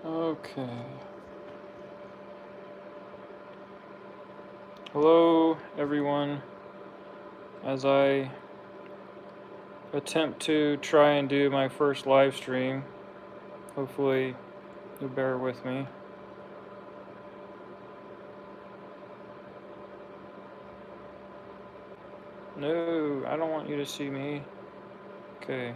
Okay. Hello, everyone. As I attempt to try and do my first live stream, hopefully you'll bear with me. No, I don't want you to see me. Okay.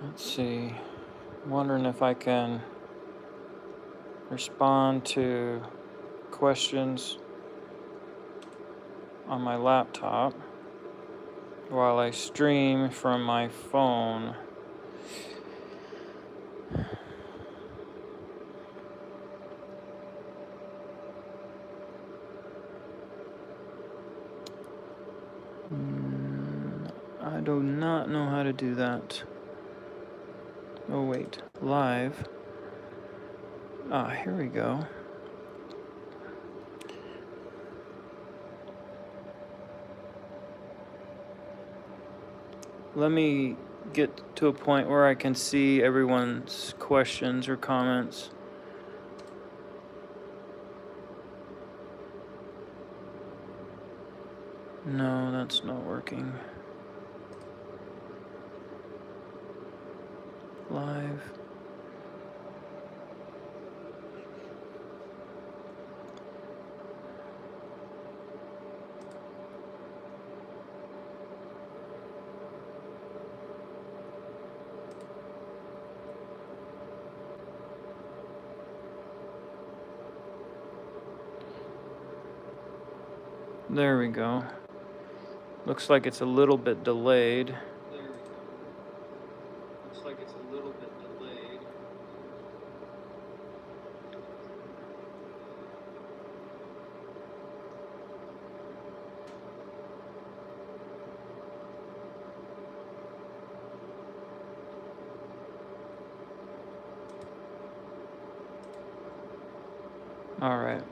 Let's see. I'm wondering if I can respond to questions on my laptop while I stream from my phone. I do not know how to do that. Oh wait, live. Here we go. Let me get to a point where I can see everyone's questions or comments. No, that's not working. Live. There we go. Looks like it's a little bit delayed. All right.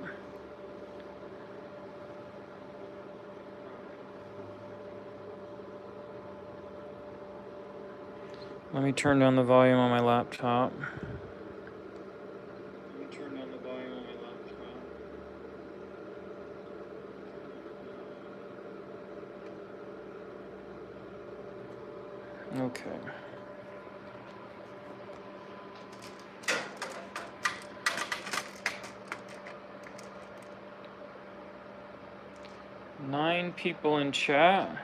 Let me turn down the volume on my laptop. Okay. Nine people in chat.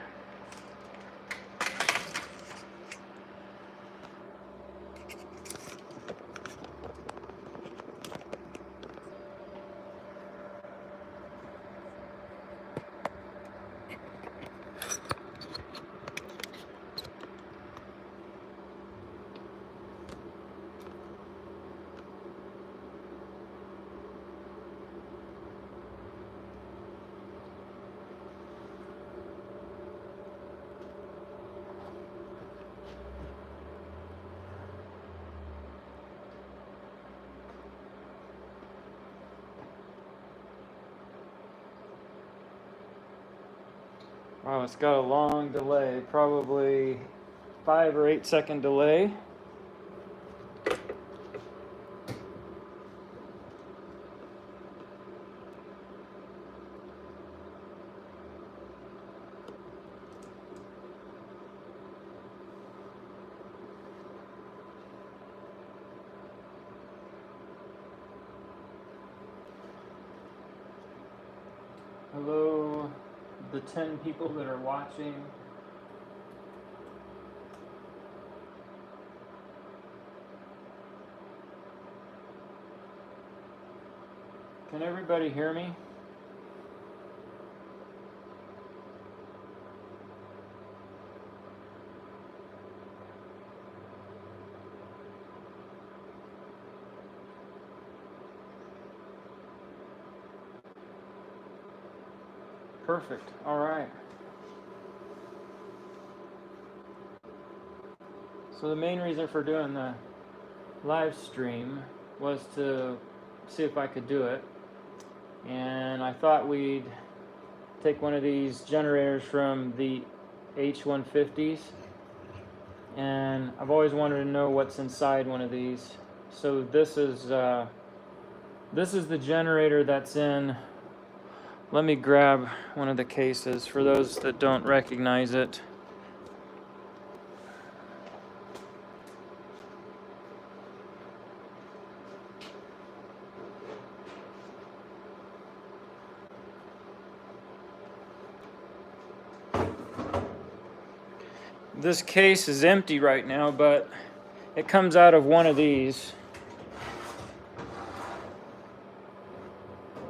Wow, it's got a long delay, probably 5 or 8 second delay. Hello, the 10 people that are watching. Can everybody hear me? Perfect. All right. So the main reason for doing the live stream was to see if I could do it. And I thought we'd take one of these generators from the H150s, and I've always wanted to know what's inside one of these. So this is the generator that's in. Let me grab one of the cases for those that don't recognize it. This case is empty right now, but it comes out of one of these.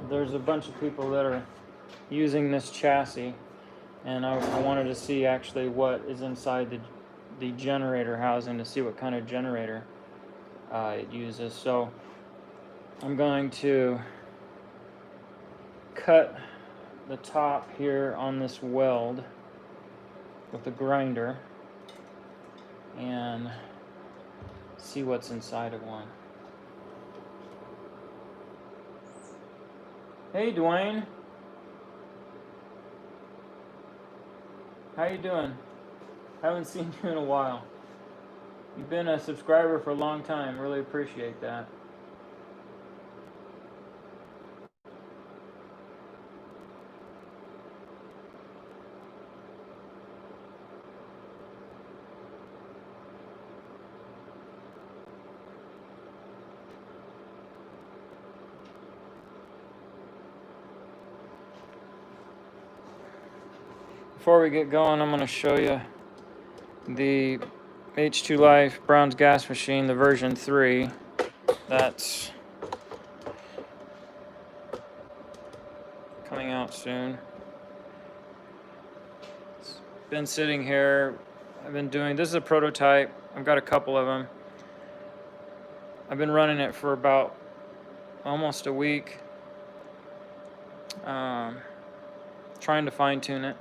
There's a bunch of people that are using this chassis, and I wanted to see actually what is inside the generator housing to see what kind of generator it uses. So I'm going to cut the top here on this weld with a grinder and see what's inside of one. Hey Dwayne, how you doing? Haven't seen you in a while. You've been a subscriber for a long time, really appreciate that. Before we get going, I'm going to show you the H2 Life Brown's gas machine, the version 3. That's coming out soon. It's been sitting here. I've been doing, this is a prototype. I've got a couple of them. I've been running it for about almost a week, trying to fine tune it.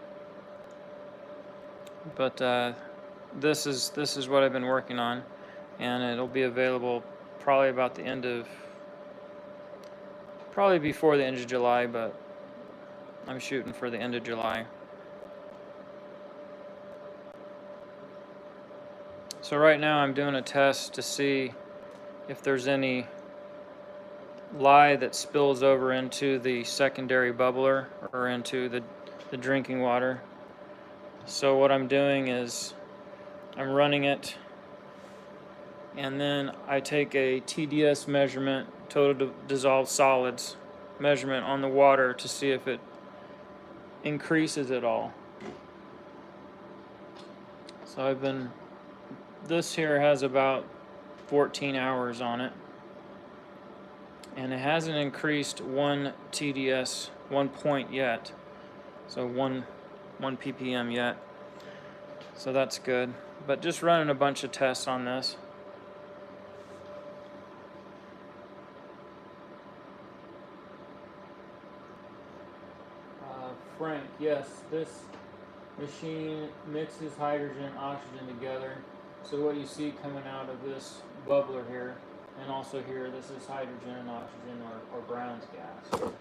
But this is what I've been working on, and it'll be available probably about the end of, probably before the end of July, but I'm shooting for the end of July. So right now I'm doing a test to see if there's any lye that spills over into the secondary bubbler or into the drinking water. So what I'm doing is I'm running it, and then I take a TDS measurement, total dissolved solids measurement on the water to see if it increases at all. So this here has about 14 hours on it, and it hasn't increased 1 TDS, 1 point yet, so 1 ppm yet, so that's good. But just running a bunch of tests on this. Frank, yes, this machine mixes hydrogen and oxygen together. So what you see coming out of this bubbler here, and also here, this is hydrogen and oxygen, or Brown's gas. Oops.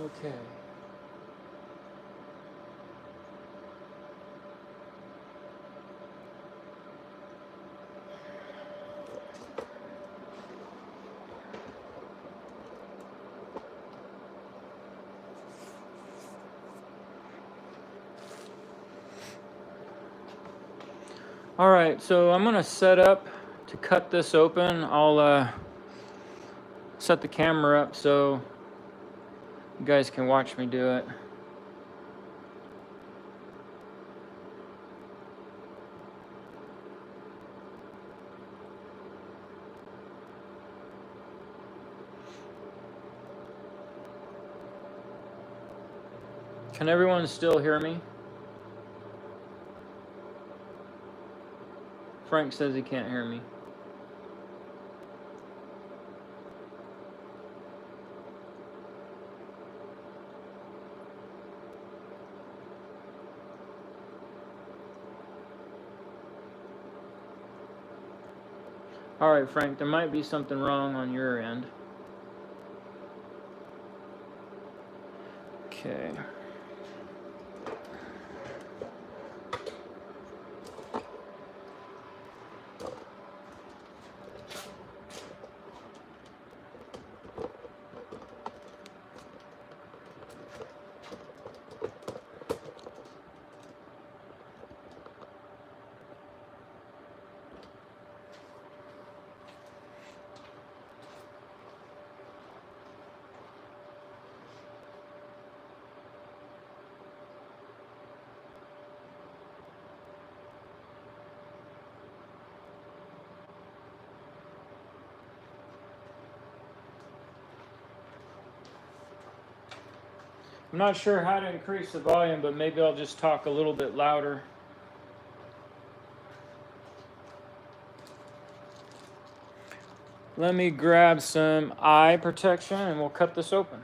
Okay. All right, so I'm gonna set up to cut this open. I'll set the camera up so you guys can watch me do it. Can everyone still hear me? Frank says he can't hear me. All right, Frank, there might be something wrong on your end. Okay. I'm not sure how to increase the volume, but maybe I'll just talk a little bit louder. Let me grab some eye protection and we'll cut this open.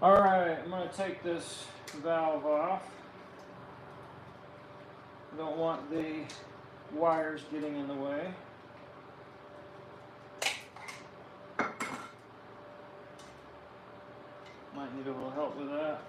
All right, I'm going to take this valve off. I don't want the wires getting in the way. Might need a little help with that.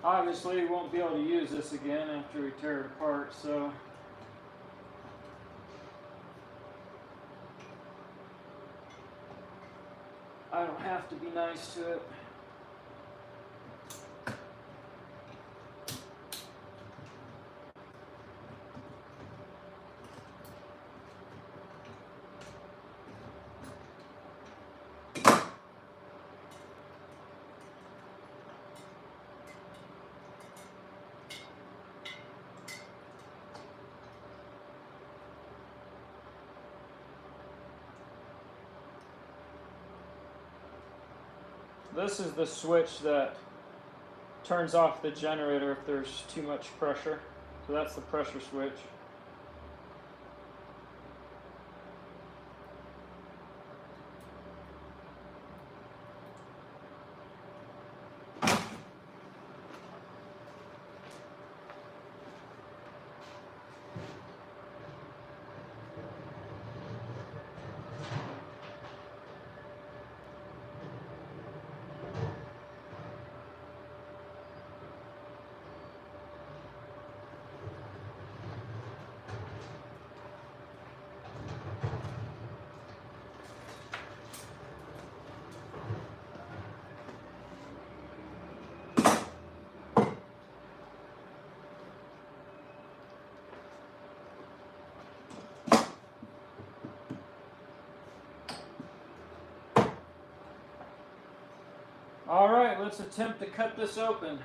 Obviously, we won't be able to use this again after we tear it apart, so I don't have to be nice to it. This is the switch that turns off the generator if there's too much pressure. So that's the pressure switch. All right, let's attempt to cut this open.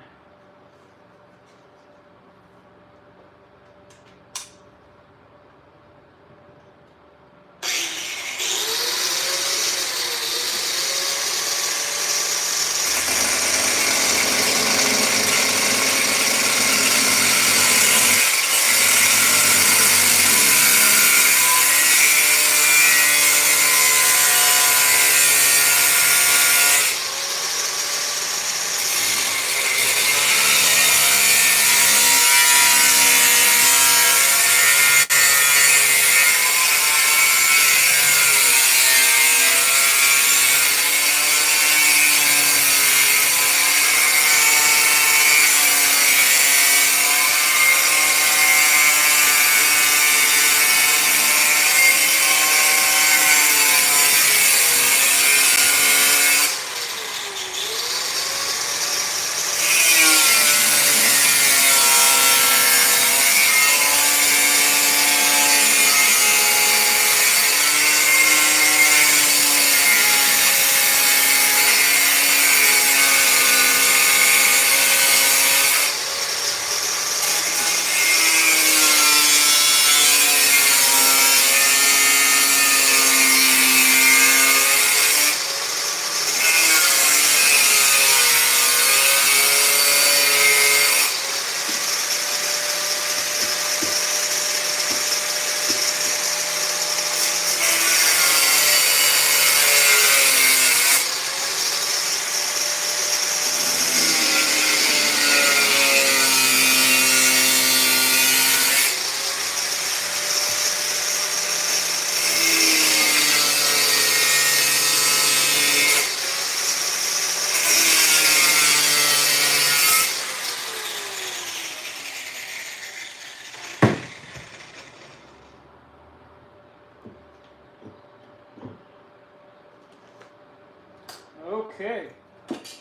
Okay. Let's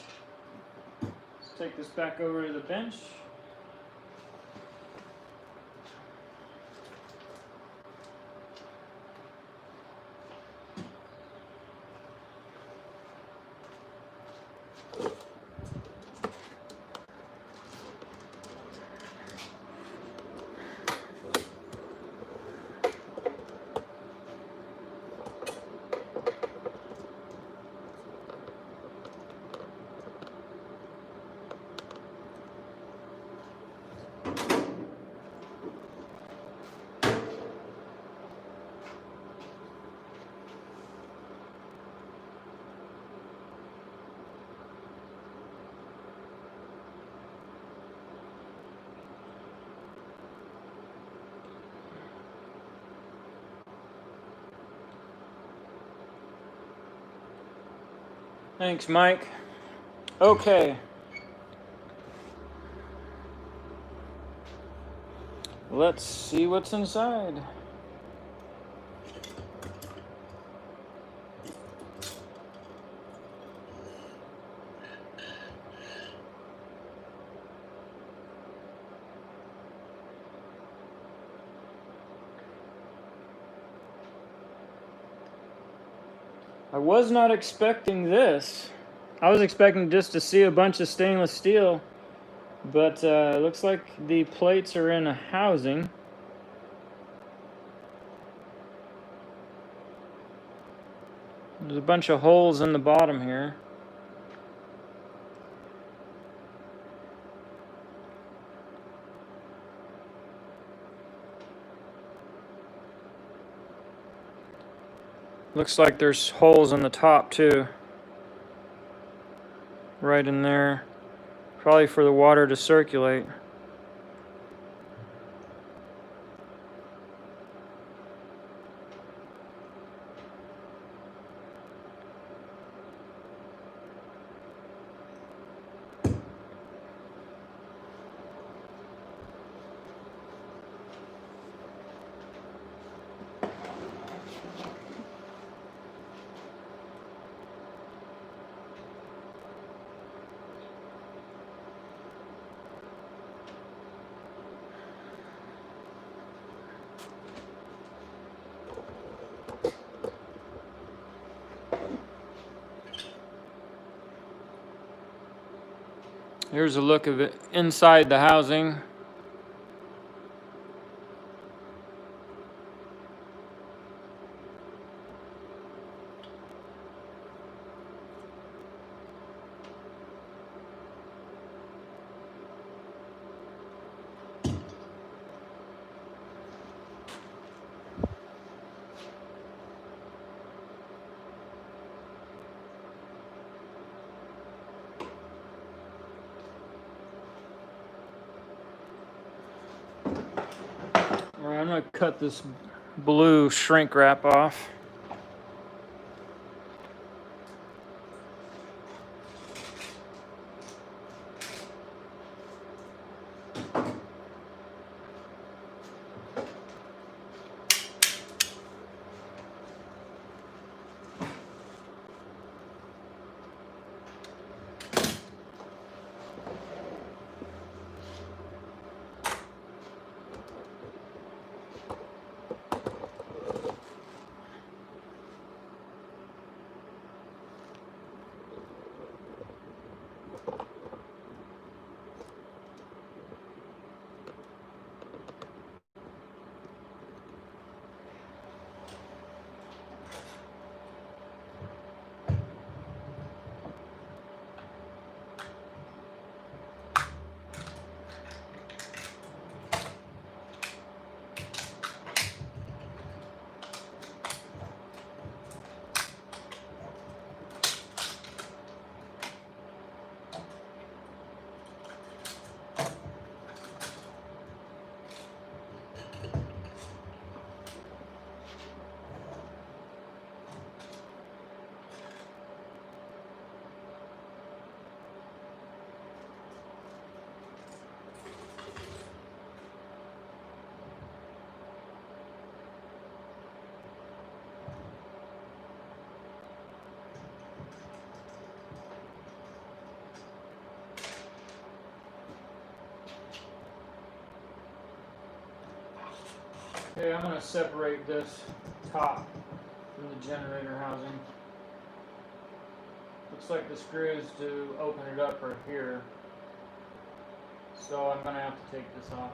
take this back over to the bench. Thanks, Mike. Okay. Let's see what's inside. I was not expecting this. I was expecting just to see a bunch of stainless steel, but it looks like the plates are in a housing. There's a bunch of holes in the bottom here. Looks like there's holes in the top too. Right in there. Probably for the water to circulate. Here's a look of it inside the housing. Alright, I'm gonna cut this blue shrink wrap off. Okay, I'm going to separate this top from the generator housing. Looks like the screws to open it up are here. So I'm going to have to take this off.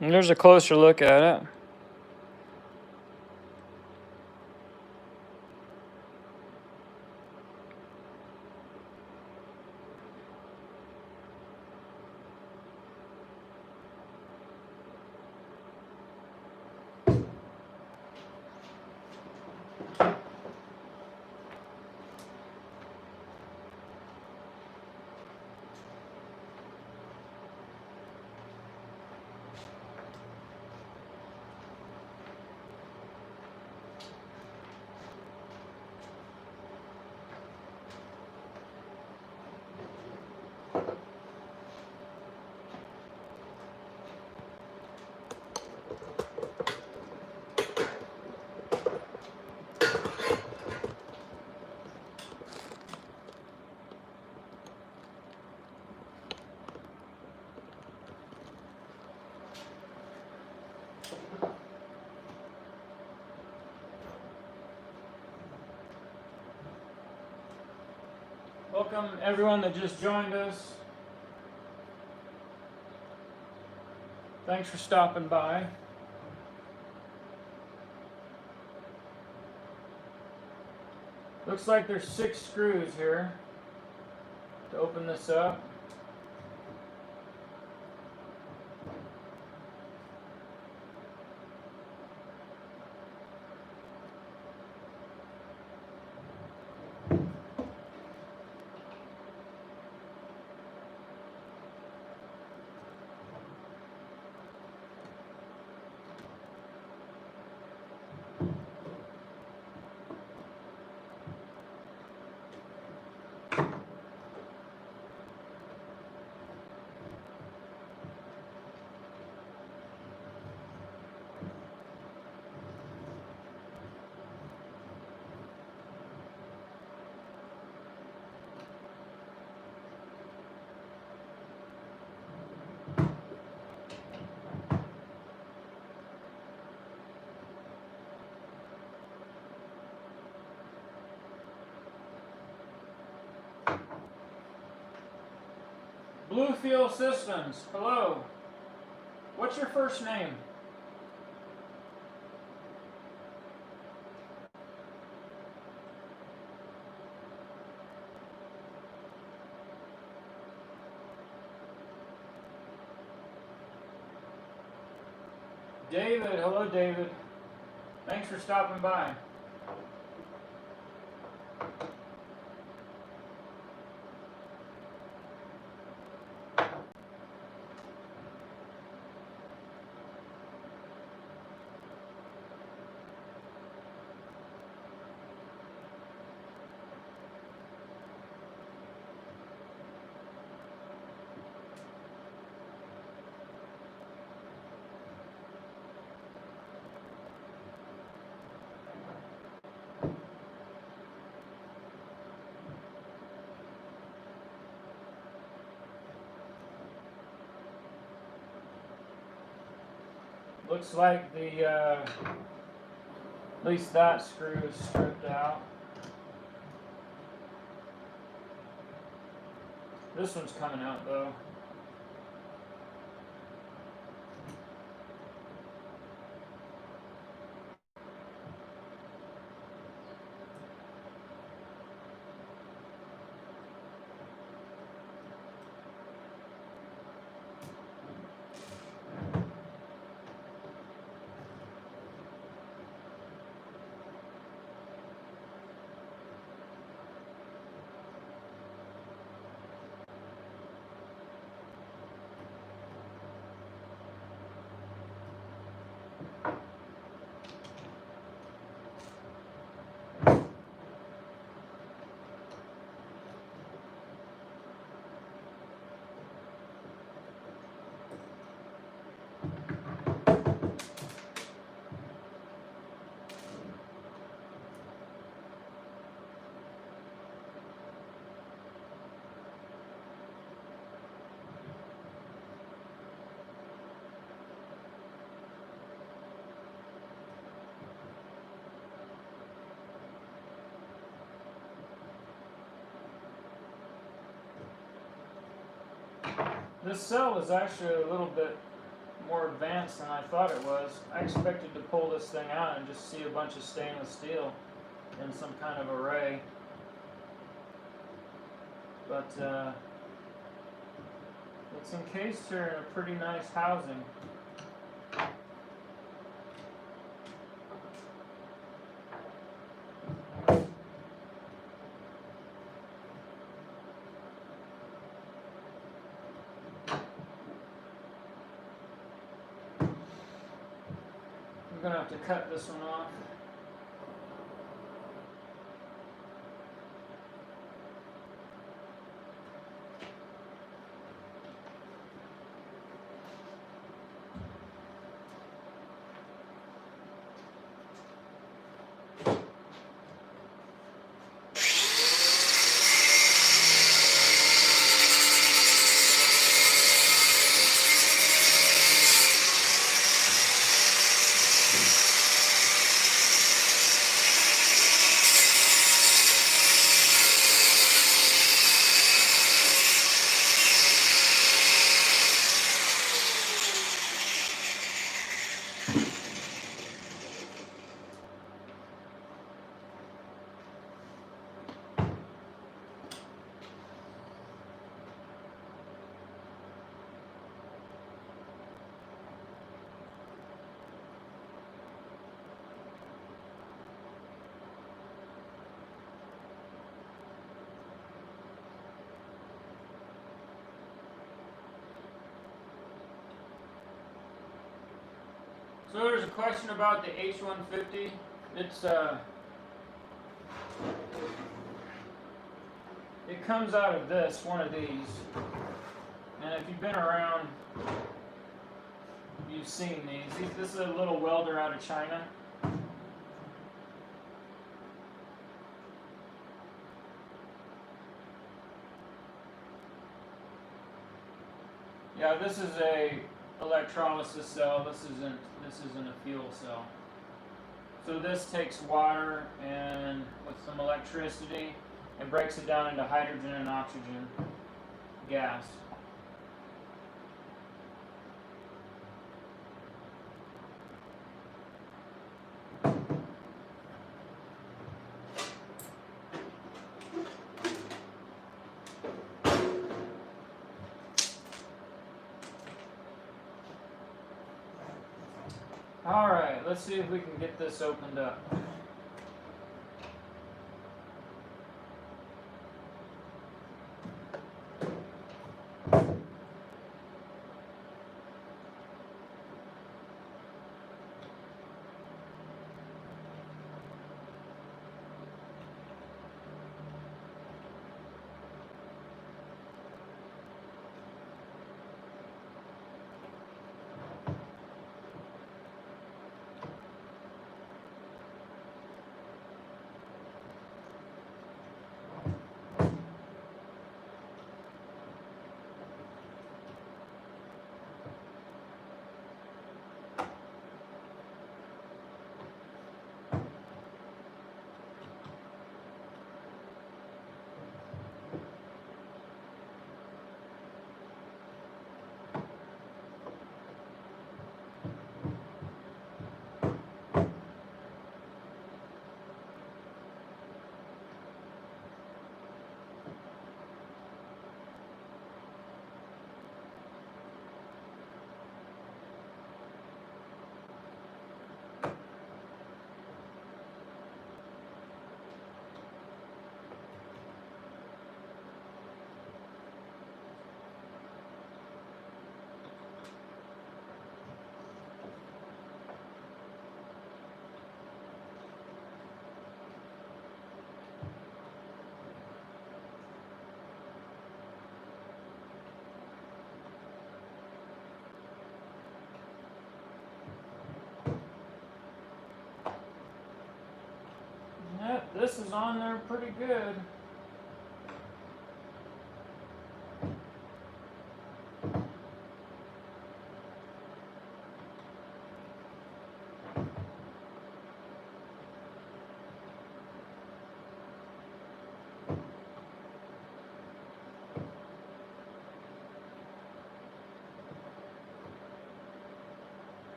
And there's a closer look at it. Welcome everyone that just joined us. Thanks for stopping by. Looks like there's 6 screws here to open this up. Bluefield Systems, hello. What's your first name? David, hello David. Thanks for stopping by. Looks like the, at least that screw is stripped out. This one's coming out though. This cell is actually a little bit more advanced than I thought it was. I expected to pull this thing out and just see a bunch of stainless steel in some kind of array. But it's encased here in a pretty nice housing. I'm going to have to cut this one off. So there's a question about the H150. It's it comes out of this, one of these. And if you've been around, you've seen these. This is a little welder out of China. Yeah, this is a electrolysis cell. This isn't a fuel cell. So this takes water and with some electricity, it breaks it down into hydrogen and oxygen gas. Alright, let's see if we can get this opened up. this is on there pretty good.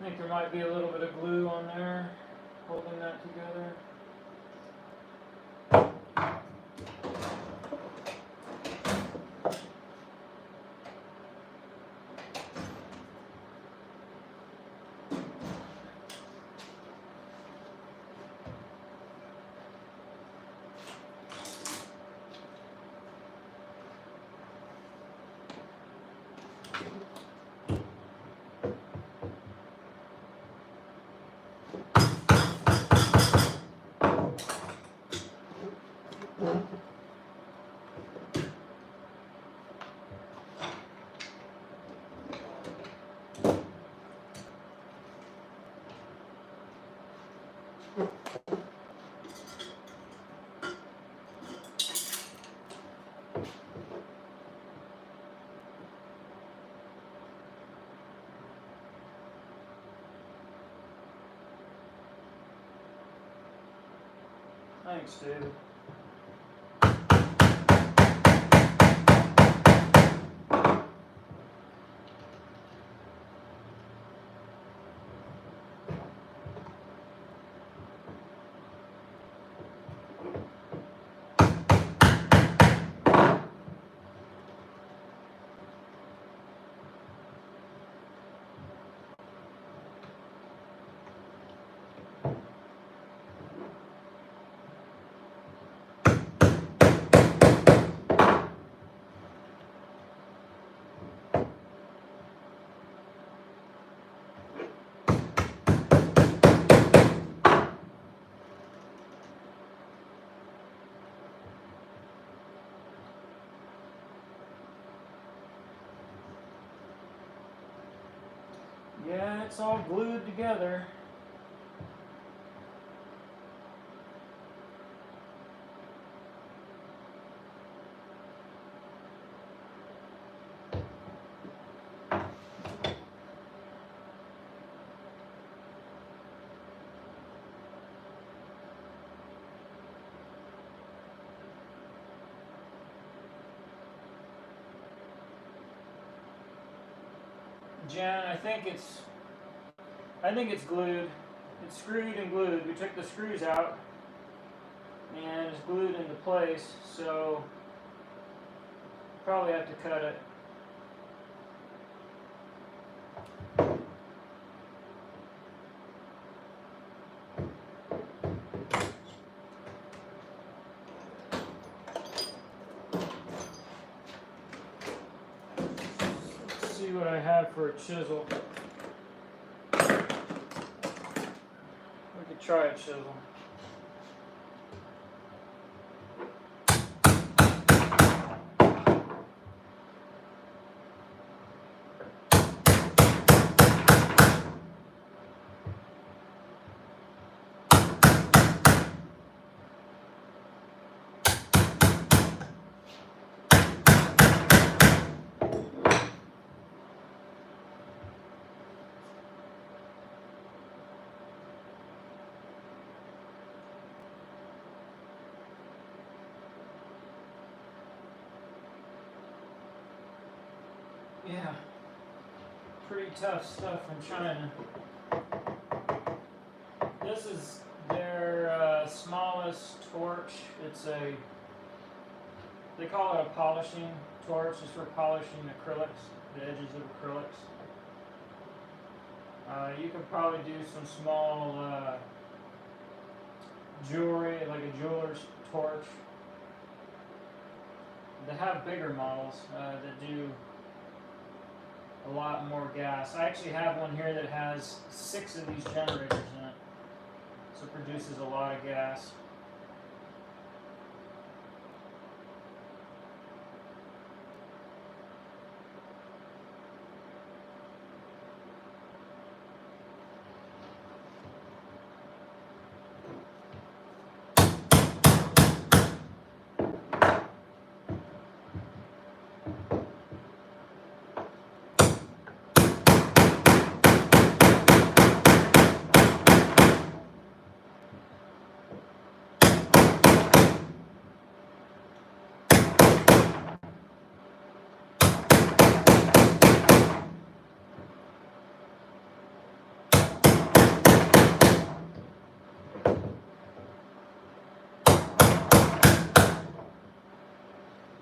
I think there might be a little bit of glue on there, holding that together. Thanks, David. Yeah, it's all glued together. Jen, I think it's glued. It's screwed and glued. We took the screws out and it's glued into place, so probably have to cut it. Let's see what I have for a chisel. We could try a chisel. Yeah, pretty tough stuff from China. This is their smallest torch. It's they call it a polishing torch is for polishing acrylics, the edges of acrylics. You could probably do some small jewelry, like a jeweler's torch. They have bigger models that do a lot more gas. I actually have one here that has 6 of these generators in it, so it produces a lot of gas.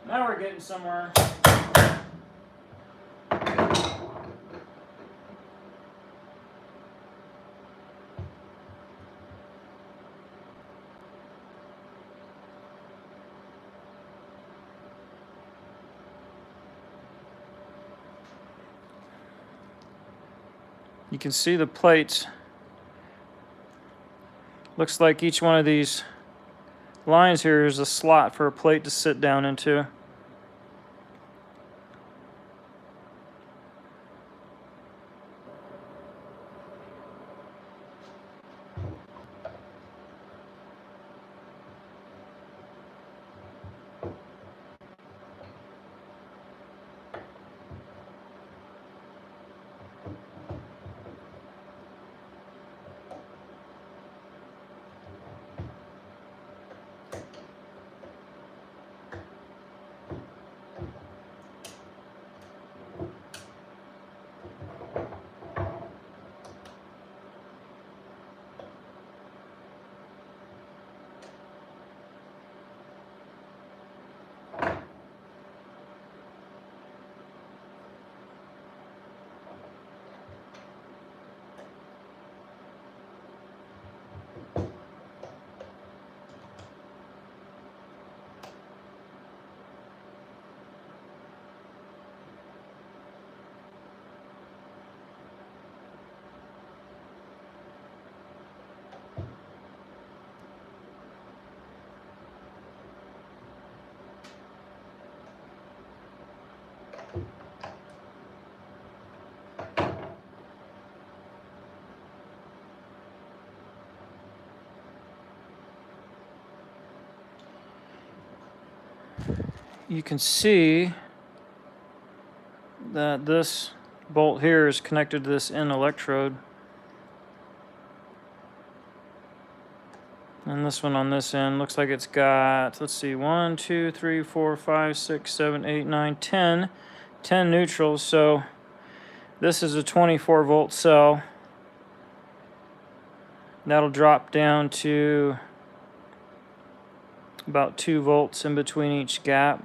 Now we're getting somewhere. You can see the plates. Looks like each one of these lines here is a slot for a plate to sit down into. You can see that this bolt here is connected to this end electrode, and this one on this end looks like it's got, let's see, 1, 2, 3, 4, 5, 6, 7, 8, 9, 10 neutrals. So this is a 24 volt cell. That'll drop down to about 2 volts in between each gap.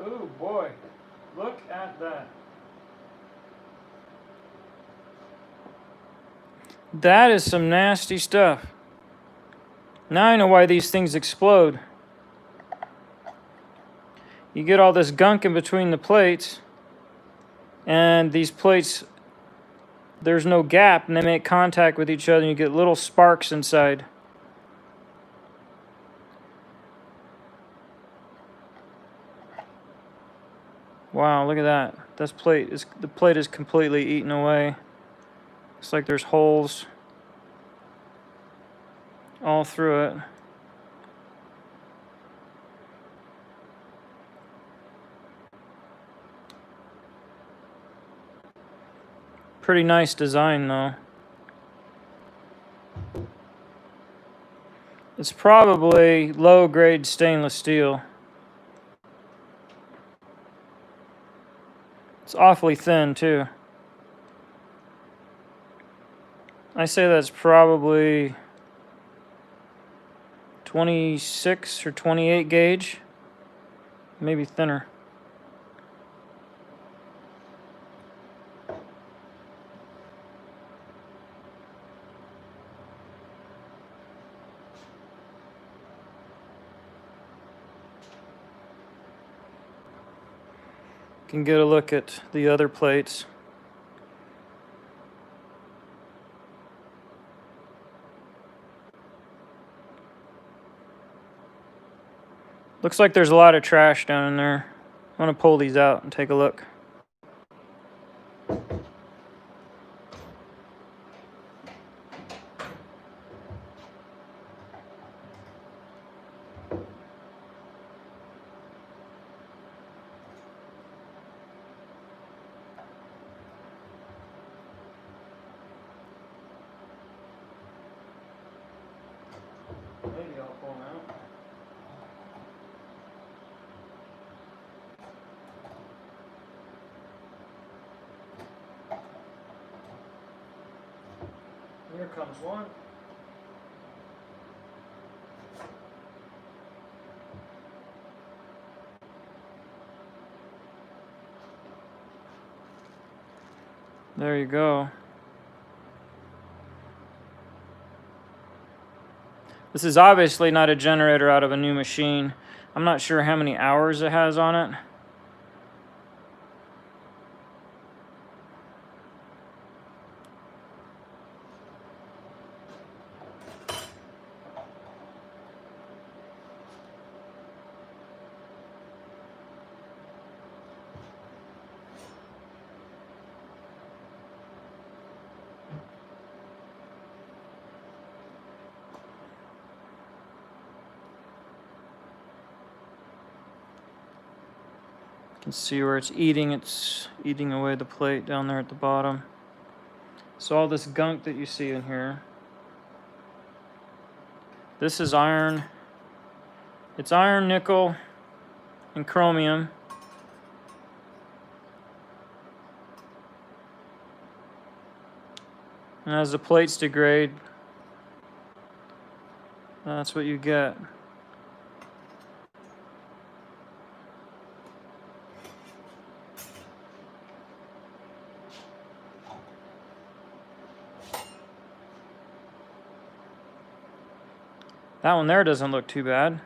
Oh boy, look at that. That is some nasty stuff. Now I know why these things explode. You get all this gunk in between the plates, and these plates, there's no gap, and they make contact with each other, and you get little sparks inside. Wow, look at that. The plate is completely eaten away. Looks like there's holes all through it. Pretty nice design though. It's probably low-grade stainless steel. It's awfully thin too. I say that's probably 26 or 28 gauge, maybe thinner. Can get a look at the other plates. Looks like there's a lot of trash down in there. I'm gonna pull these out and take a look. Maybe I'll pull them out. Here comes one. There you go. This is obviously not a generator out of a new machine. I'm not sure how many hours it has on it. You can see where it's eating away the plate down there at the bottom. So all this gunk that you see in here, this is iron. It's iron, nickel, and chromium. And as the plates degrade, that's what you get. That one there doesn't look too bad.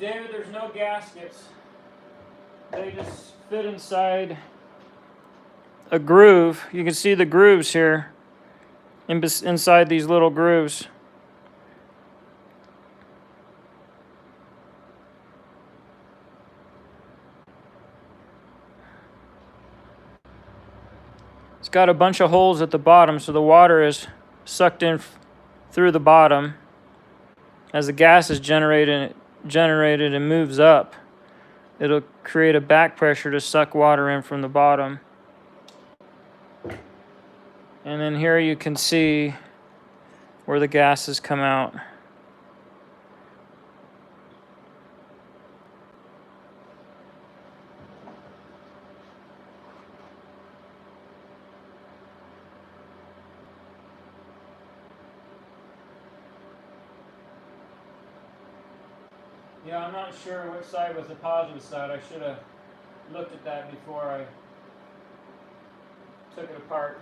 David, there's no gaskets. They just fit inside a groove. You can see the grooves here inside these little grooves. It's got a bunch of holes at the bottom, so the water is sucked in through the bottom. As the gas is generated and moves up, it'll create a back pressure to suck water in from the bottom. And then here you can see where the gases come out. Yeah, I'm not sure which side was the positive side. I should have looked at that before I took it apart.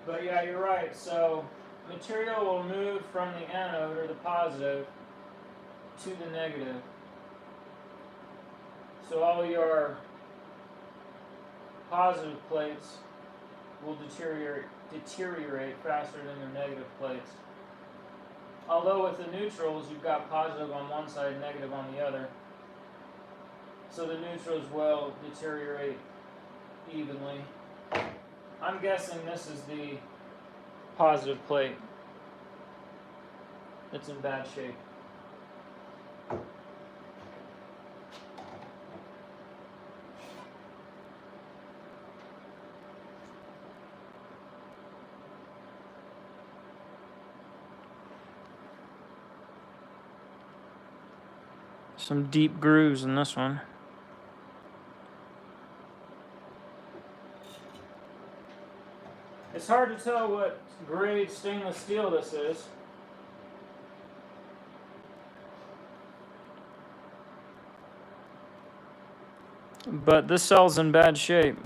But yeah, you're right. So material will move from the anode, or the positive, to the negative. So all your positive plates will deteriorate faster than your negative plates. Although with the neutrals, you've got positive on one side, negative on the other. So the neutrals will deteriorate evenly. I'm guessing this is the positive plate. It's in bad shape. Some deep grooves in this one. It's hard to tell what grade stainless steel this is. But this cell's in bad shape.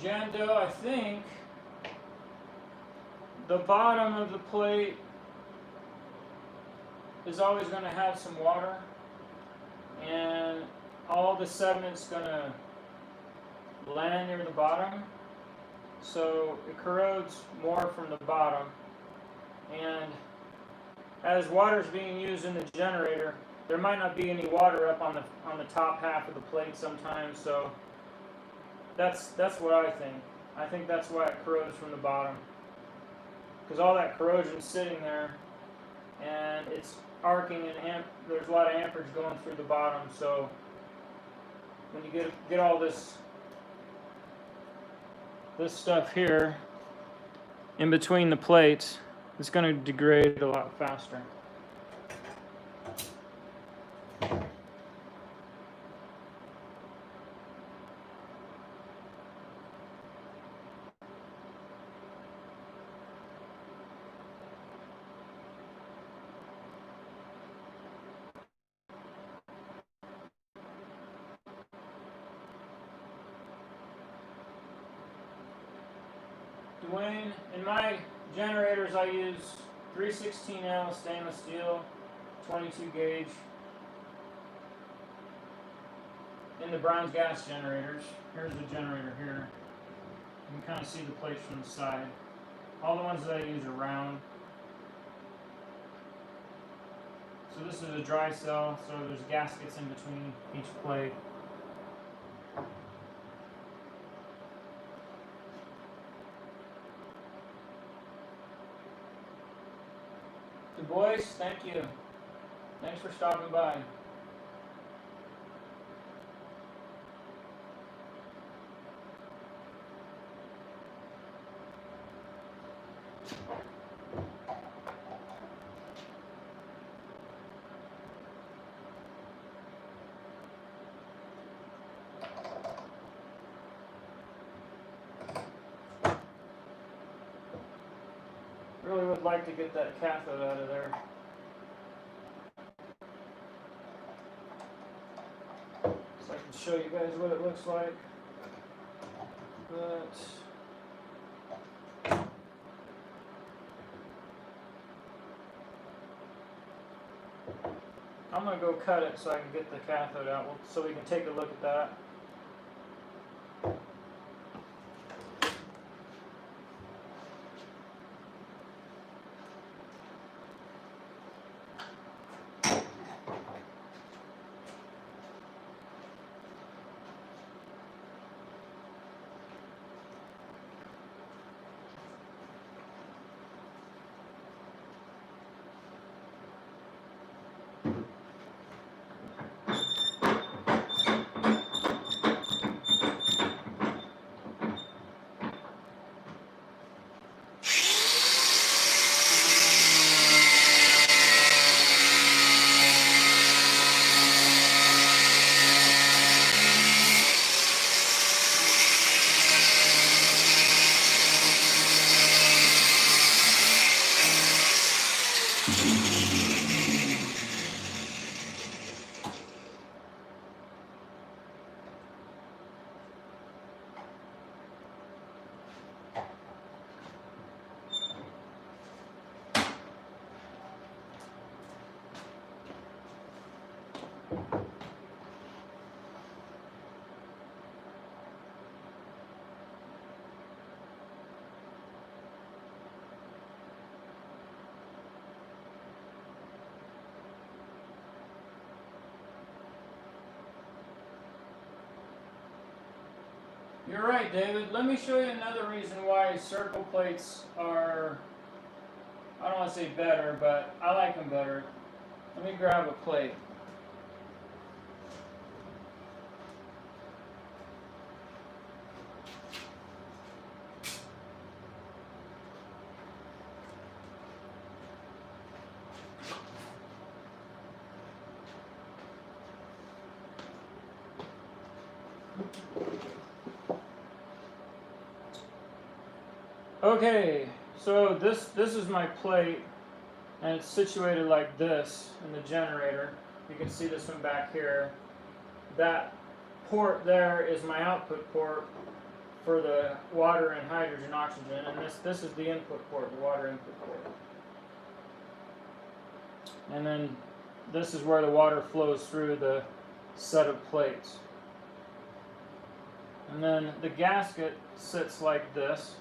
Jan Doe, I think the bottom of the plate is always going to have some water, and all the sediment's going to land near the bottom, so it corrodes more from the bottom. And as water is being used in the generator, there might not be any water up on the top half of the plate sometimes, so that's what I think. I think that's why it corrodes from the bottom, because all that corrosion's sitting there, and it's arcing, and there's a lot of amperage going through the bottom. So when you get all this stuff here in between the plates, it's going to degrade a lot faster. Dwayne, in my generators I use 316L stainless steel, 22 gauge. In the Brown's gas generators, here's the generator here. You can kind of see the plates from the side. All the ones that I use are round. So this is a dry cell, so there's gaskets in between each plate. Du Bois, thank you. Thanks for stopping by. Really would like to get that cathode out of there. So I can show you guys what it looks like. But I'm going to go cut it so I can get the cathode out, so we can take a look at that. You're right, David. Let me show you another reason why circle plates are, I don't want to say better, but I like them better. Let me grab a plate. Okay, so this is my plate, and it's situated like this in the generator. You can see this one back here. That port there is my output port for the water and hydrogen oxygen, and this is the input port, the water input port. And then this is where the water flows through the set of plates. And then the gasket sits like this.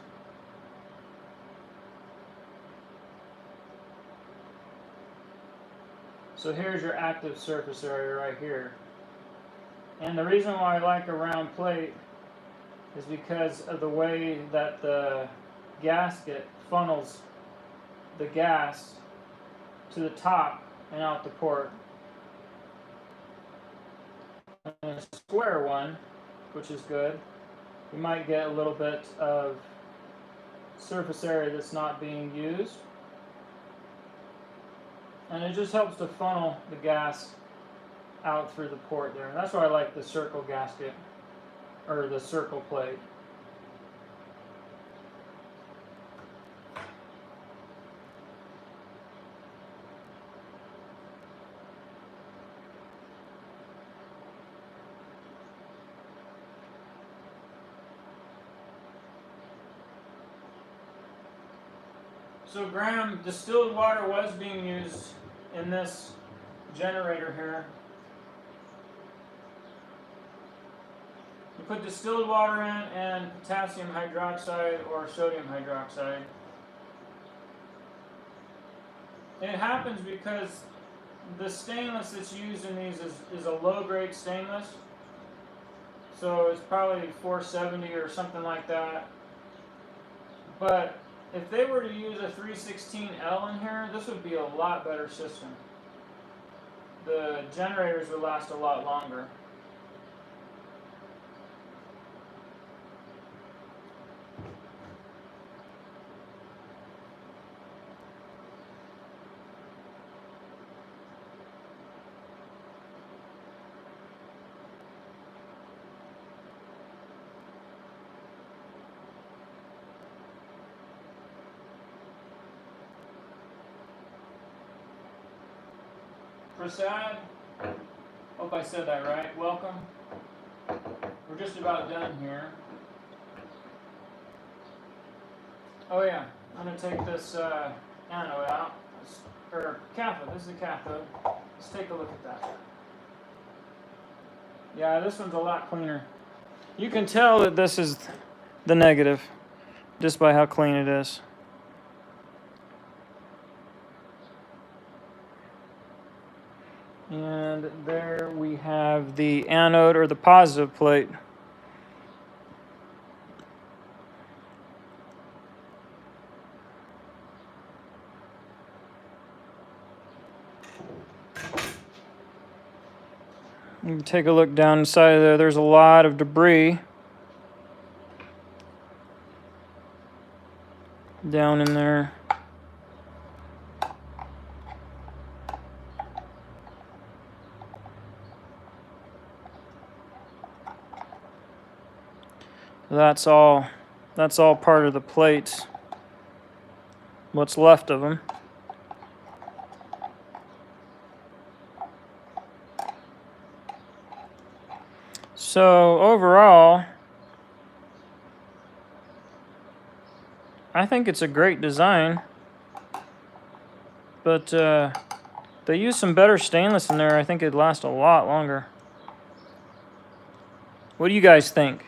So here's your active surface area right here. And the reason why I like a round plate is because of the way that the gasket funnels the gas to the top and out the port. And a square one, which is good, you might get a little bit of surface area that's not being used. And it just helps to funnel the gas out through the port there. And that's why I like the circle gasket, or the circle plate. So Graham, distilled water was being used in this generator here. You put distilled water in and potassium hydroxide or sodium hydroxide. And it happens because the stainless that's used in these is a low-grade stainless. So it's probably 470 or something like that. But if they were to use a 316L in here, this would be a lot better system. The generators would last a lot longer. Prasad, hope I said that right. Welcome. We're just about done here. Oh yeah, I'm going to take this anode out. Or cathode, this is the cathode. Let's take a look at that. Yeah, this one's a lot cleaner. You can tell that this is the negative just by how clean it is. And there we have the anode or the positive plate. You can take a look down inside of there. There's a lot of debris down in there. That's all part of the plates. What's left of them. So overall, I think it's a great design, but they used some better stainless in there. I think it'd last a lot longer. What do you guys think?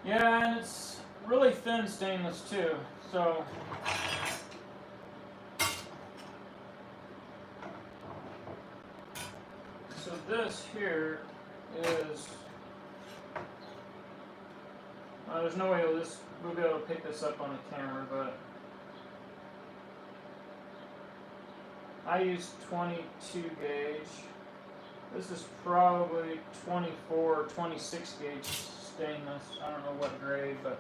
Yeah, and it's really thin stainless too, so this here is there's no way we'll be able to pick this up on the camera, but I use 22 gauge. This is probably 24 or 26 gauge stainless. I don't know what grade, but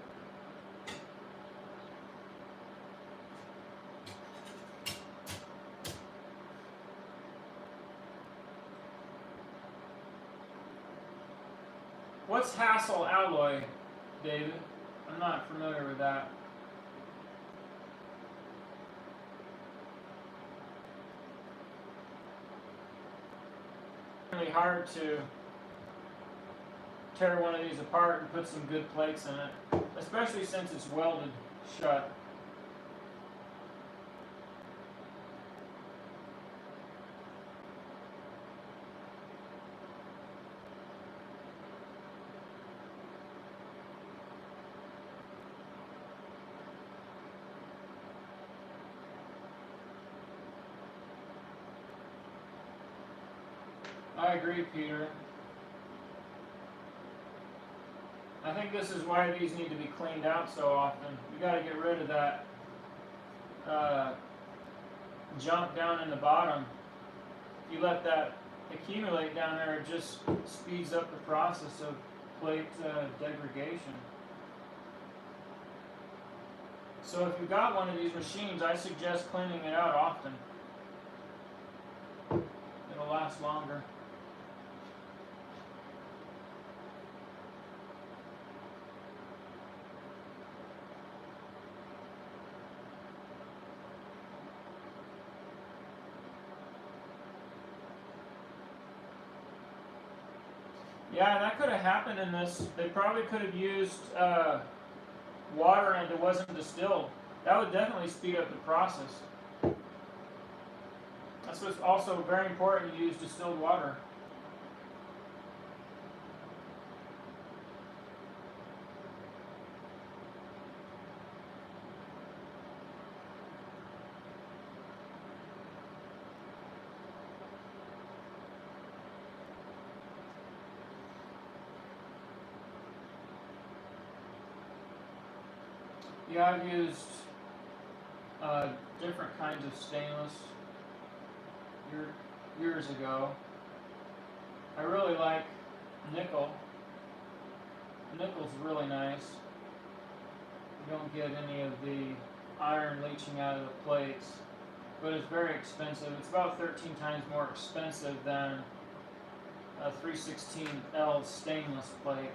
what's Hassel alloy, David? I'm not familiar with that. Really hard to tear one of these apart and put some good plates in it, especially since it's welded shut. I agree, Peter. I think this is why these need to be cleaned out so often. You got to get rid of that junk down in the bottom. If you let that accumulate down there, it just speeds up the process of plate degradation. So if you've got one of these machines, I suggest cleaning it out often. It'll last longer. Yeah, that could have happened in this. They probably could have used water and it wasn't distilled. That would definitely speed up the process. That's what's also very important to use distilled water. Yeah, I've used different kinds of stainless years ago. I really like nickel. Nickel's really nice. You don't get any of the iron leaching out of the plates, but it's very expensive. It's about 13 times more expensive than a 316L stainless plate.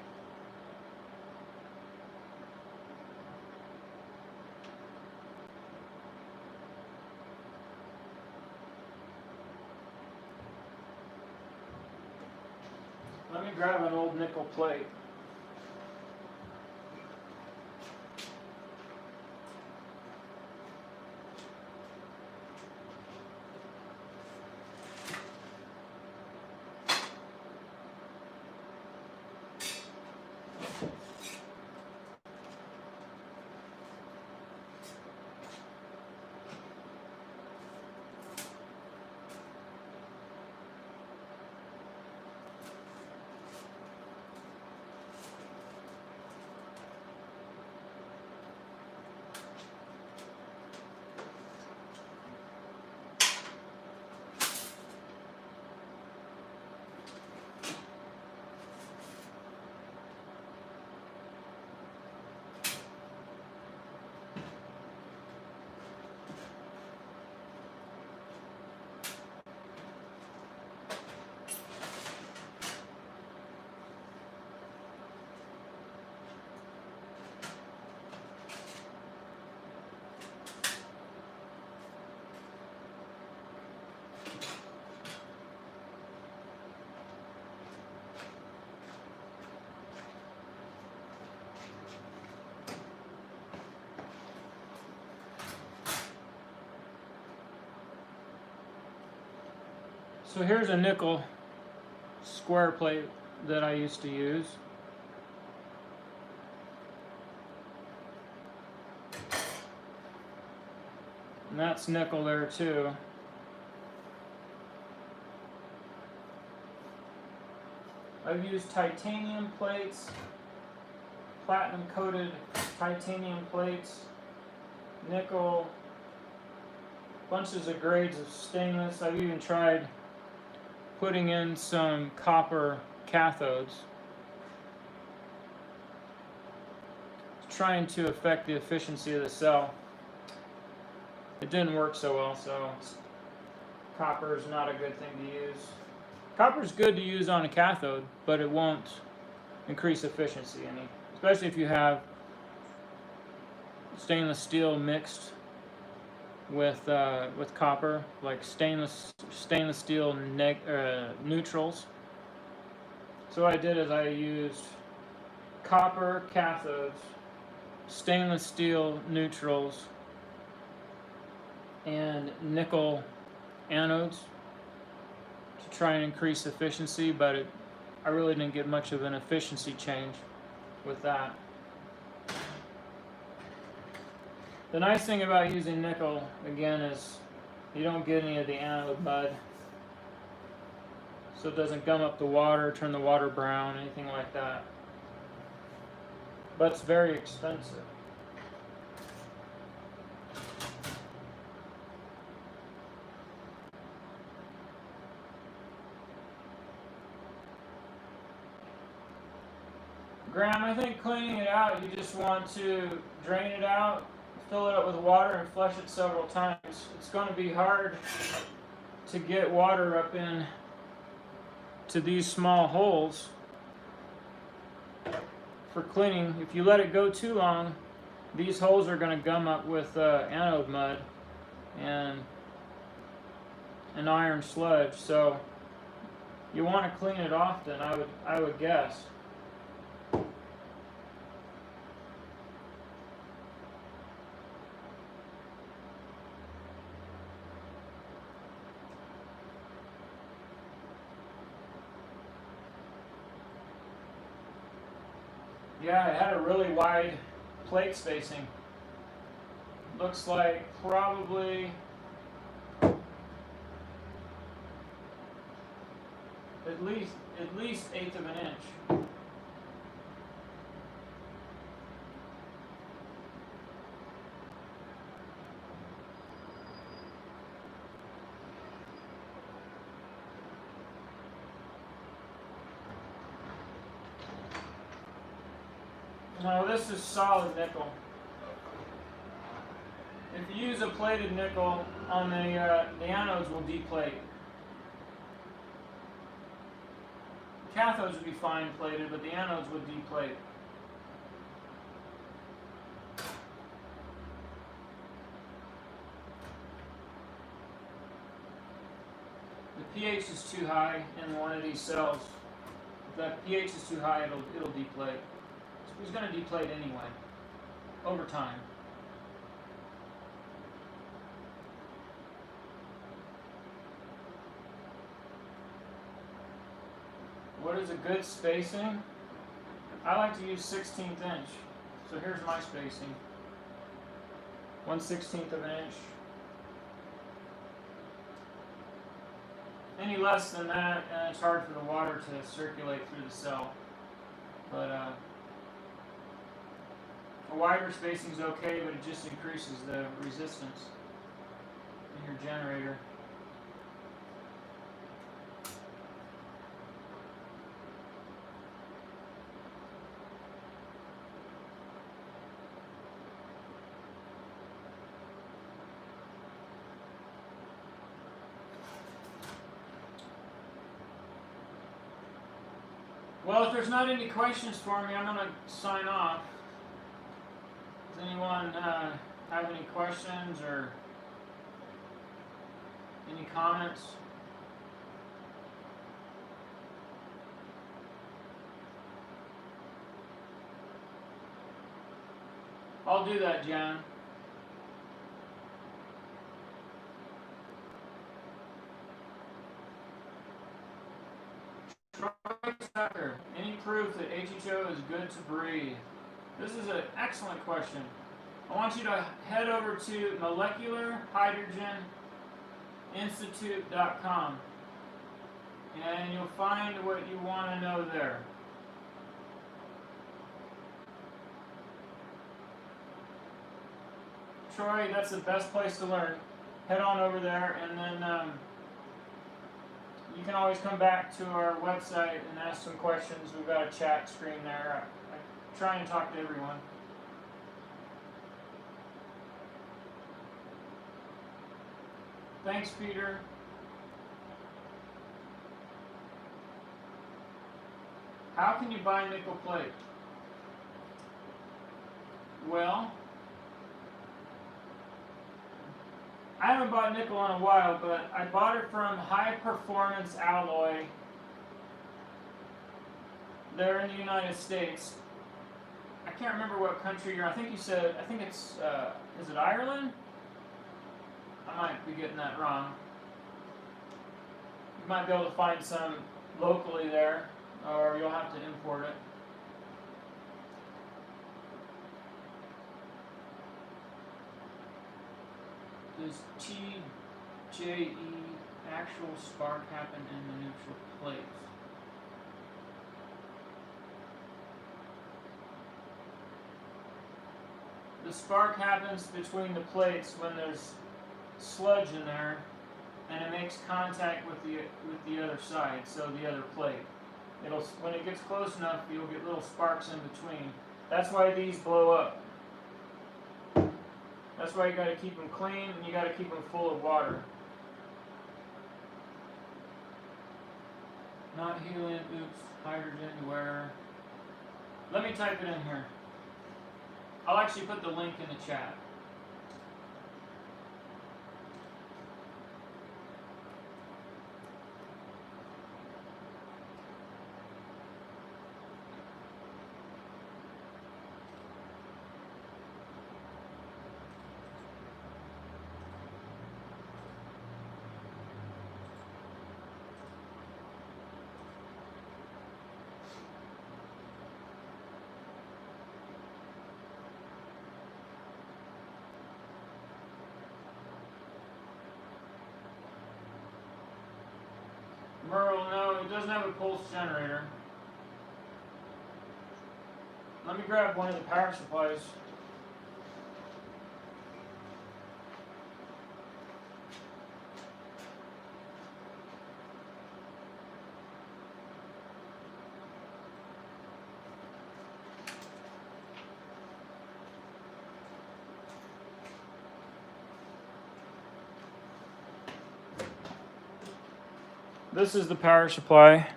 Let me grab an old nickel plate. So here's a nickel square plate that I used to use. And that's nickel there too. I've used titanium plates, platinum coated titanium plates, nickel, bunches of grades of stainless. I've even tried putting in some copper cathodes, trying to affect the efficiency of the cell. It didn't work so well, so copper is not a good thing to use. Copper is good to use on a cathode, but it won't increase efficiency any, especially if you have stainless steel mixed with copper, like stainless steel neutrals. So what I did is I used copper cathodes, stainless steel neutrals, and nickel anodes to try and increase efficiency, but I really didn't get much of an efficiency change with that. The nice thing about using nickel, again, is you don't get any of the anode mud. So it doesn't gum up the water, turn the water brown, anything like that. But it's very expensive. Graham, I think cleaning it out, you just want to drain it out, fill it up with water, and flush it several times. It's going to be hard to get water up in to these small holes for cleaning. If you let it go too long, these holes are going to gum up with anode mud and iron sludge. So you want to clean it often, I would guess. Yeah, it had a really wide plate spacing. Looks like probably at least 1/8 of an inch. No, this is solid nickel. If you use a plated nickel on the anodes will deplate. Cathodes would be fine plated, but the anodes would deplate. The pH is too high in one of these cells. If that pH is too high, it'll deplate. So it's going to deplate anyway, over time. What is a good spacing? I like to use 1/16 inch. So here's my spacing. 1/16 of an inch. Any less than that, and it's hard for the water to circulate through the cell. But a wider spacing is okay, but it just increases the resistance in your generator. Well, if there's not any questions for me, I'm going to sign off. Does anyone have any questions or any comments? I'll do that, Jan. Any proof that HHO is good to breathe? This is an excellent question. I want you to head over to molecularhydrogeninstitute.com and you'll find what you want to know there. Troy, that's the best place to learn. Head on over there, and then you can always come back to our website and ask some questions. We've got a chat screen there. I try and talk to everyone. Thanks, Peter. How can you buy nickel plate? Well, I haven't bought nickel in a while, but I bought it from High Performance Alloy there in the United States. I can't remember what country you're in. I think you said, I think it's, is it Ireland? I might be getting that wrong. You might be able to find some locally there, or you'll have to import it. Does TJE actual spark happen in the neutral plates? The spark happens between the plates when there's sludge in there, and it makes contact with the other side, so the other plate. When it gets close enough, you'll get little sparks in between. That's why these blow up. That's why you got to keep them clean, and you got to keep them full of water. Not helium, oops, hydrogen, where? Let me type it in here. I'll actually put the link in the chat. Merle, no, it doesn't have a pulse generator. Let me grab one of the power supplies. This is the power supply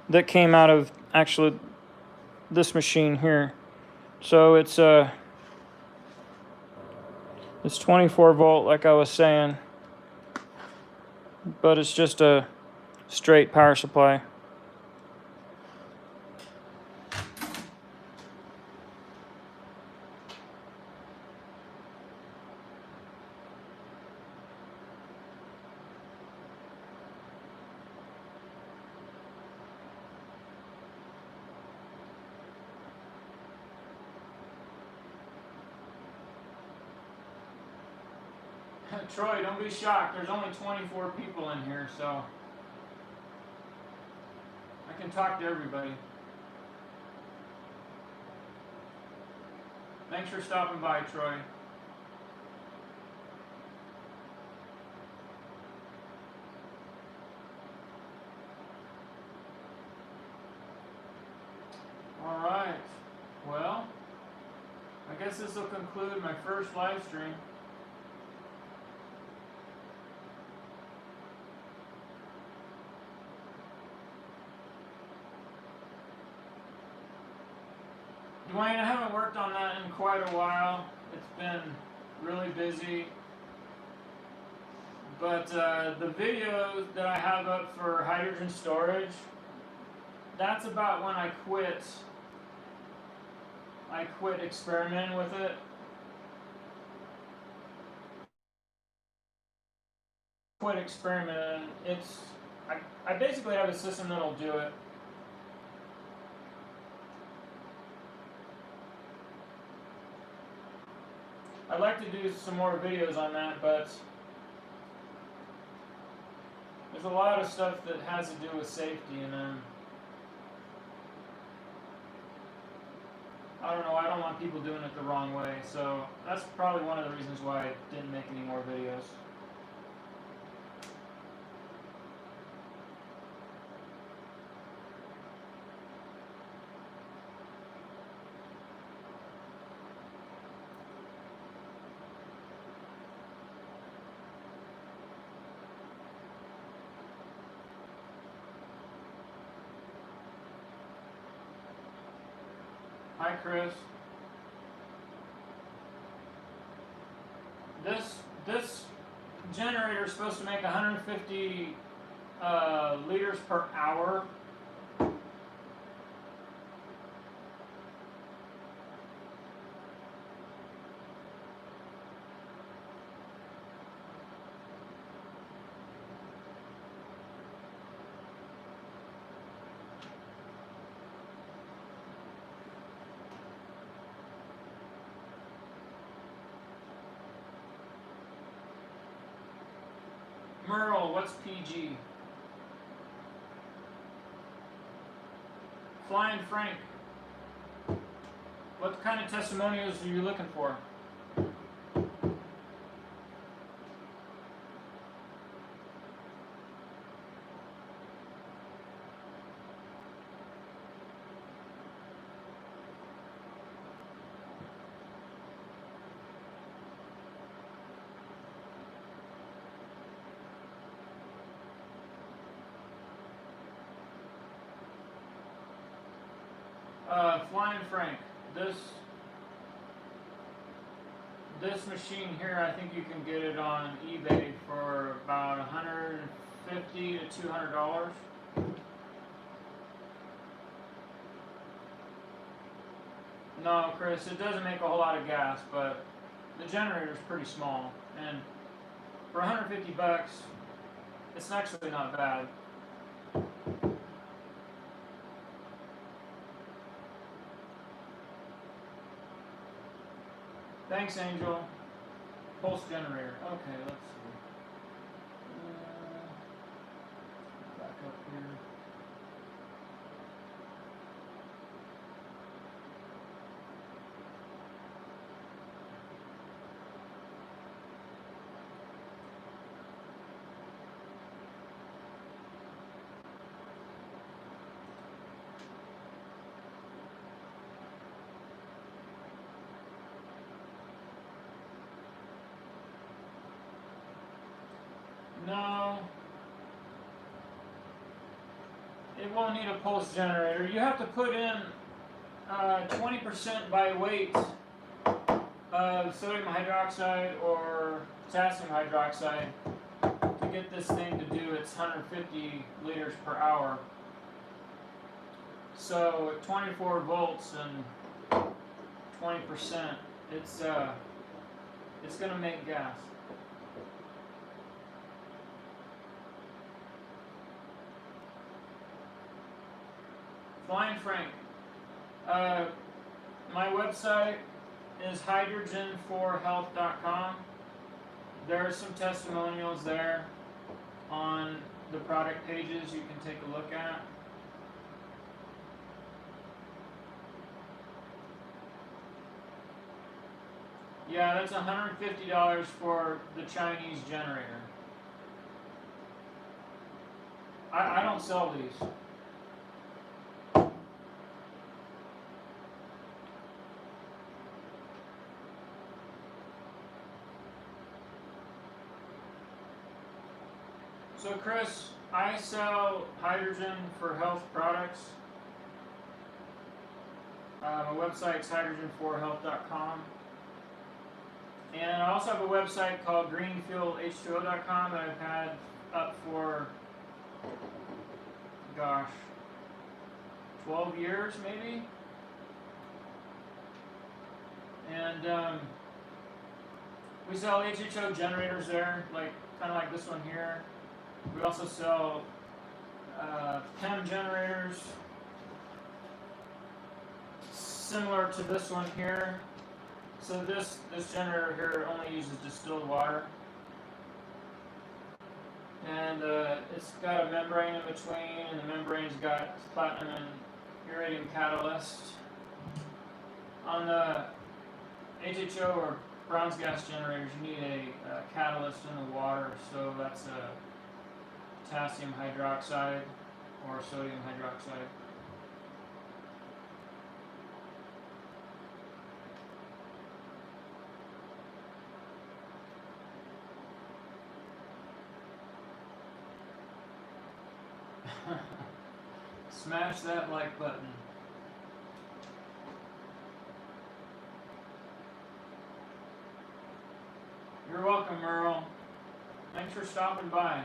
that came out of actually this machine here. So it's 24 volt, like I was saying, but it's just a straight power supply. Troy, don't be shocked. There's only 24 people in here, so I can talk to everybody. Thanks for stopping by, Troy. All right. Well, I guess this will conclude my first live stream. Dwayne, I haven't worked on that in quite a while. It's been really busy. But the video that I have up for hydrogen storage, that's about when I quit experimenting with it. Quit experimenting. I basically have a system that'll do it. I'd like to do some more videos on that, but there's a lot of stuff that has to do with safety, and I don't know, I don't want people doing it the wrong way, so that's probably one of the reasons why I didn't make any more videos. Hi, Chris. This generator is supposed to make 150 liters per hour. Merle, what's PG? Flying Frank, what kind of testimonials are you looking for? Flying Frank, this machine here, I think you can get it on eBay for about $150 to $200. No, Chris, it doesn't make a whole lot of gas, but the generator is pretty small, and for 150 bucks, it's actually not bad. Thanks, Angel. Pulse generator. Okay, let's see. Back up here. No, it won't need a pulse generator. You have to put in 20% by weight of sodium hydroxide or potassium hydroxide to get this thing to do its 150 liters per hour. So at 24 volts and 20%, it's going to make gas. Flying Frank. My website is hydrogen4health.com. There are some testimonials there on the product pages you can take a look at. Yeah, that's $150 for the Chinese generator. I don't sell these. So Chris, I sell hydrogen for health products. My website's hydrogen4health.com. And I also have a website called greenfuelh2o.com that I've had up for, gosh, 12 years maybe. And we sell HHO generators there, like kind of like this one here. We also sell PEM generators, similar to this one here. So this generator here only uses distilled water, and it's got a membrane in between, and the membrane's got platinum and iridium catalyst. On the HHO or bronze gas generators, you need a catalyst in the water, so that's a potassium hydroxide or sodium hydroxide. Smash that like button. You're welcome, Merle. Thanks for stopping by.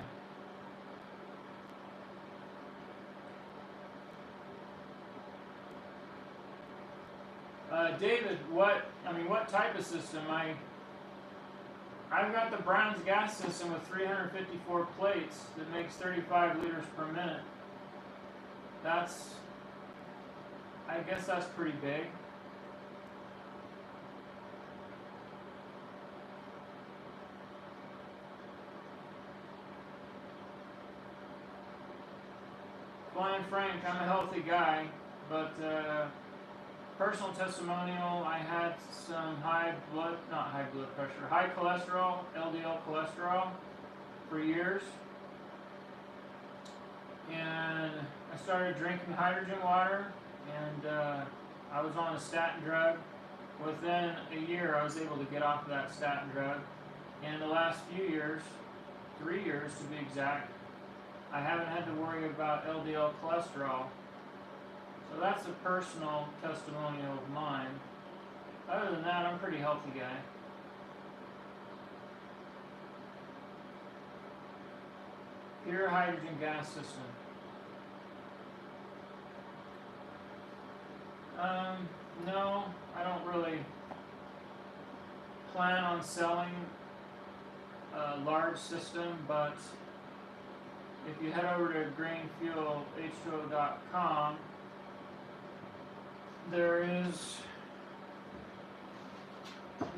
David, what type of system? I've got the bronze gas system with 354 plates that makes 35 liters per minute. I guess that's pretty big. Flying Frank, I'm a healthy guy, but personal testimonial, I had some high cholesterol, LDL cholesterol for years. And I started drinking hydrogen water, and I was on a statin drug. Within a year, I was able to get off of that statin drug. And the last few years, 3 years to be exact, I haven't had to worry about LDL cholesterol. So that's a personal testimonial of mine. Other than that, I'm a pretty healthy guy. Pure hydrogen gas system. No, I don't really plan on selling a large system, but if you head over to greenfuelh2o.com, there is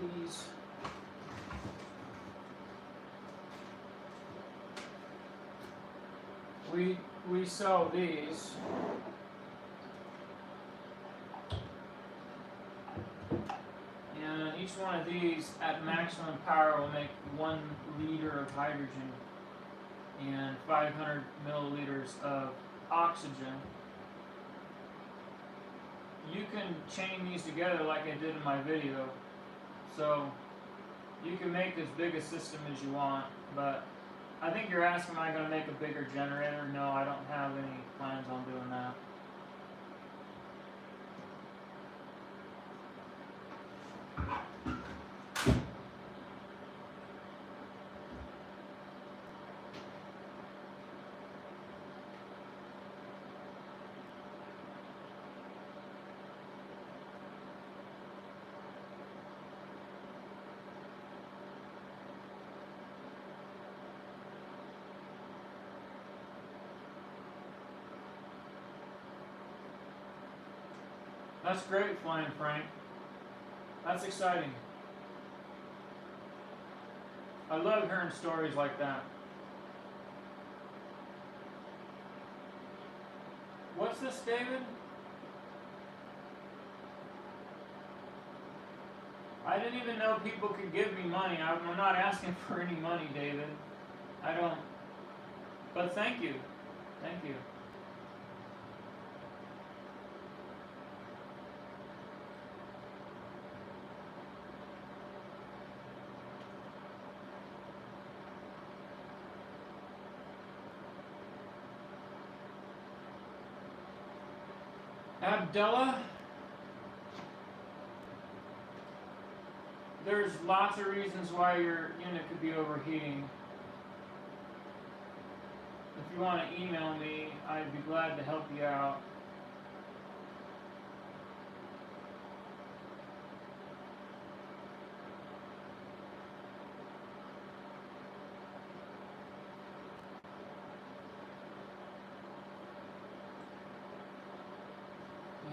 these we sell these. And each one of these at maximum power will make 1 liter of hydrogen and 500 milliliters of oxygen. You can chain these together like I did in my video, so you can make as big a system as you want, but I think you're asking, am I going to make a bigger generator? No, I don't have any plans on doing that. That's great, Flying Frank. That's exciting. I love hearing stories like that. What's this, David? I didn't even know people could give me money. I'm not asking for any money, David. I don't. But thank you. Thank you. Abdullah, there's lots of reasons why your unit could be overheating. If you want to email me, I'd be glad to help you out.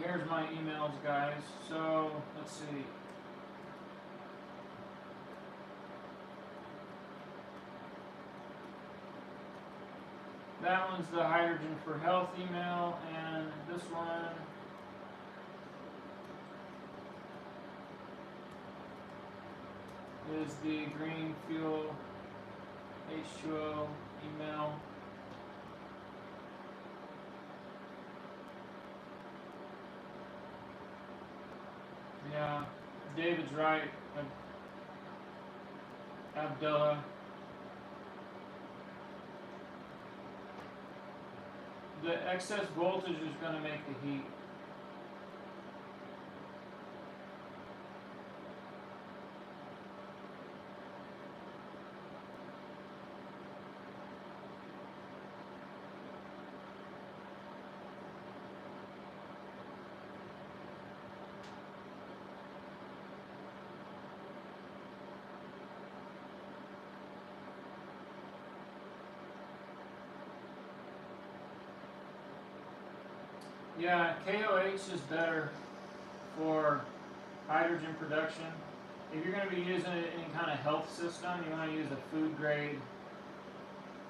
Here's my emails, guys. So, let's see. That one's the Hydrogen for Health email, and this one is the Green Fuel H2O email. Yeah, David's right. Abdullah. The excess voltage is going to make the heat. Yeah, KOH is better for hydrogen production. If you're going to be using it in any kind of health system, you want to use a food grade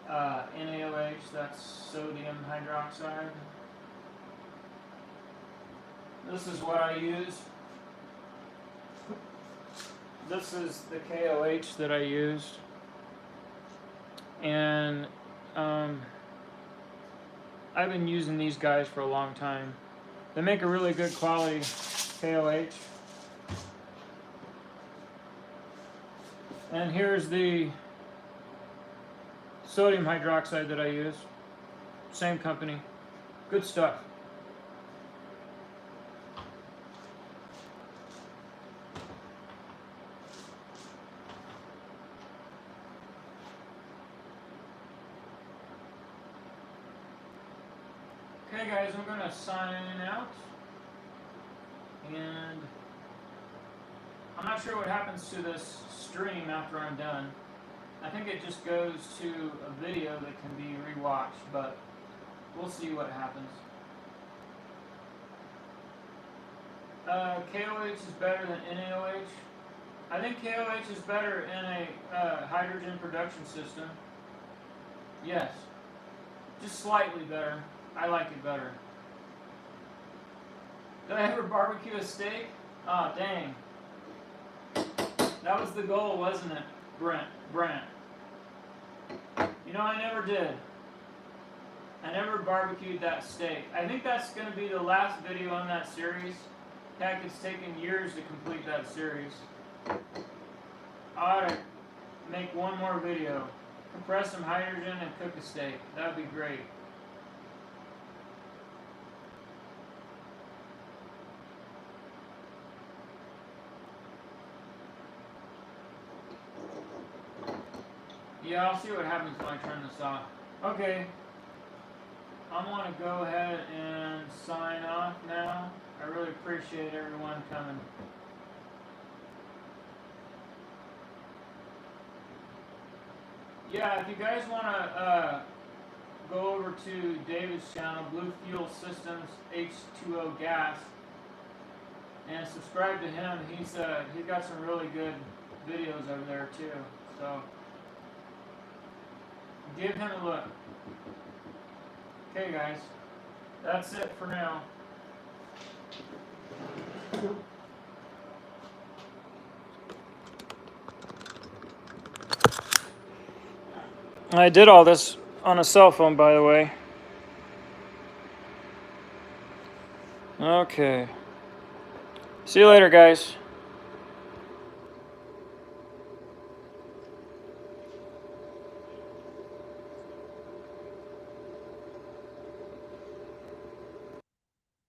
NaOH, that's sodium hydroxide. This is what I use. This is the KOH that I used. And I've been using these guys for a long time. They make a really good quality KOH. And here's the sodium hydroxide that I use. Same company. Good stuff. Okay guys, I'm going to sign out, and I'm not sure what happens to this stream after I'm done. I think it just goes to a video that can be rewatched, but we'll see what happens. KOH is better than NaOH. I think KOH is better in a hydrogen production system. Yes, just slightly better. I like it better. Did I ever barbecue a steak? Ah, dang. That was the goal, wasn't it, Brent? You know, I never did. I never barbecued that steak. I think that's going to be the last video on that series. Heck, it's taken years to complete that series. I ought to make one more video. compress some hydrogen and cook a steak. That would be great. Yeah, I'll see what happens when I turn this off. Okay. I'm going to go ahead and sign off now. I really appreciate everyone coming. Yeah, if you guys want to go over to David's channel, Blue Fuel Systems H2O Gas, and subscribe to him. He's got some really good videos over there too. So give him a look. Okay, guys, that's it for now. I did all this on a cell phone, by the way. Okay. See you later, guys.